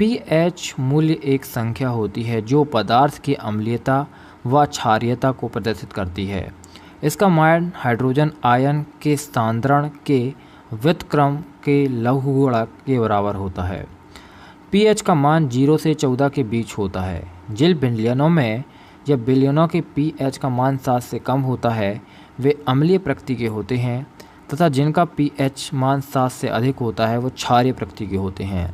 PH मूल्य एक संख्या होती है जो पदार्थ की अम्लीयता व क्षारीयता को प्रदर्शित करती है। इसका मान हाइड्रोजन आयन के सांद्रण के व्युत्क्रम के लघुगुणक के बराबर होता है। पीएच का मान 0 से 14 के बीच होता है। जिन विलयनों में या विलयनों के पीएच का मान 7 से कम होता है वे अम्लीय प्रकृति के होते हैं तथा जिनका पीएच मान 7 से अधिक होता है वो क्षारीय प्रकृति के होते हैं।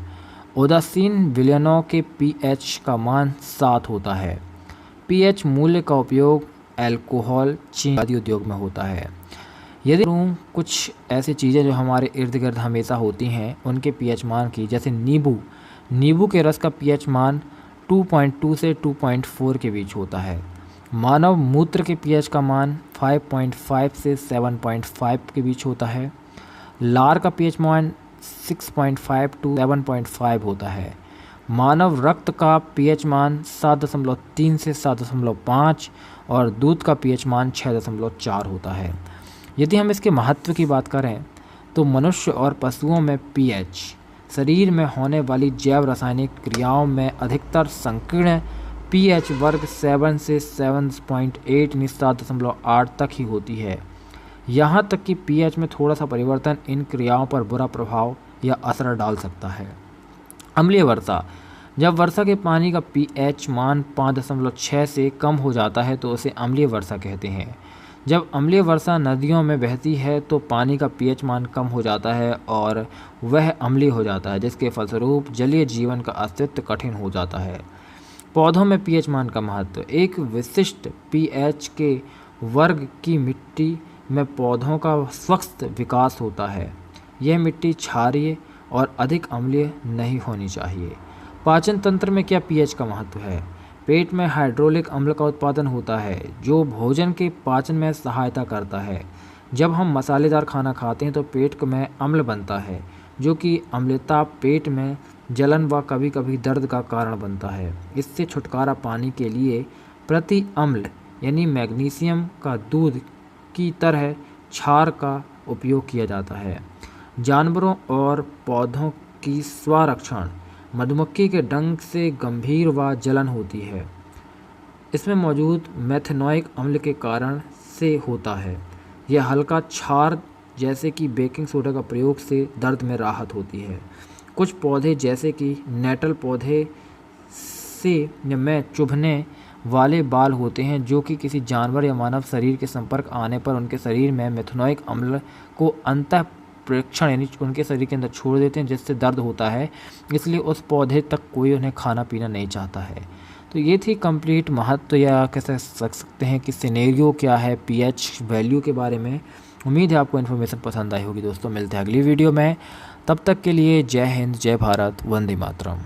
उदासीन विलयनों के पीएच का मान 7 होता है। पीएच मूल्य का उपयोग अल्कोहल, चीनी आदि उद्योग में होता है। यदि कुछ ऐसी चीज़ें जो हमारे इर्द गिर्द हमेशा होती हैं उनके पीएच मान की, जैसे नींबू के रस का पीएच मान 2.2 से 2.4 के बीच होता है। मानव मूत्र के पीएच का मान 5.5 से 7.5 के बीच होता है। लार का पीएच मान 6.5 टू 7.5 होता है। मानव रक्त का पीएच मान 7.3 से 7.5 और दूध का पीएच मान 6.4 होता है। यदि हम इसके महत्व की बात करें तो मनुष्य और पशुओं में पीएच शरीर में होने वाली जैव रासायनिक क्रियाओं में अधिकतर संकीर्ण पीएच वर्ग 7 से 7.8 यानी 7.8 तक ही होती है। यहाँ तक कि पीएच में थोड़ा सा परिवर्तन इन क्रियाओं पर बुरा प्रभाव या असर डाल सकता है। अम्लीय वर्षा, जब वर्षा के पानी का पीएच मान 5.6 से कम हो जाता है तो उसे अम्लीय वर्षा कहते हैं। जब अम्लीय वर्षा नदियों में बहती है तो पानी का पीएच मान कम हो जाता है और वह अम्लीय हो जाता है, जिसके फलस्वरूप जलीय जीवन का अस्तित्व कठिन हो जाता है। पौधों में पीएच मान का महत्व, एक विशिष्ट पीएच के वर्ग की मिट्टी में पौधों का स्वस्थ विकास होता है। यह मिट्टी क्षारीय और अधिक अम्लीय नहीं होनी चाहिए। पाचन तंत्र में क्या पीएच का महत्व है? पेट में हाइड्रोलिक अम्ल का उत्पादन होता है जो भोजन के पाचन में सहायता करता है। जब हम मसालेदार खाना खाते हैं तो पेट में अम्ल बनता है जो कि अम्लता पेट में जलन व कभी कभी दर्द का कारण बनता है। इससे छुटकारा पाने के लिए प्रति अम्ल यानी मैग्नीशियम का दूध की तरह क्षार का उपयोग किया जाता है। जानवरों और पौधों की स्वरक्षण, मधुमक्खी के डंक से गंभीर व जलन होती है। इसमें मौजूद मेथनोइक अम्ल के कारण से होता है। यह हल्का क्षार जैसे कि बेकिंग सोडा का प्रयोग से दर्द में राहत होती है। कुछ पौधे जैसे कि नेटल पौधे से में चुभने वाले बाल होते हैं जो कि किसी जानवर या मानव शरीर के संपर्क आने पर उनके शरीर में मेथनोइक अम्ल को अंतः प्रेक्षण यानी उनके शरीर के अंदर छोड़ देते हैं, जिससे दर्द होता है। इसलिए उस पौधे तक कोई उन्हें खाना पीना नहीं चाहता है। तो ये थी कंप्लीट महत्व या कैसे सकते हैं कि सिनेरियो क्या है पीएच वैल्यू के बारे में। उम्मीद है आपको इन्फॉर्मेशन पसंद आई होगी दोस्तों। मिलते हैं अगली वीडियो में, तब तक के लिए जय हिंद, जय भारत, वंदे मातरम।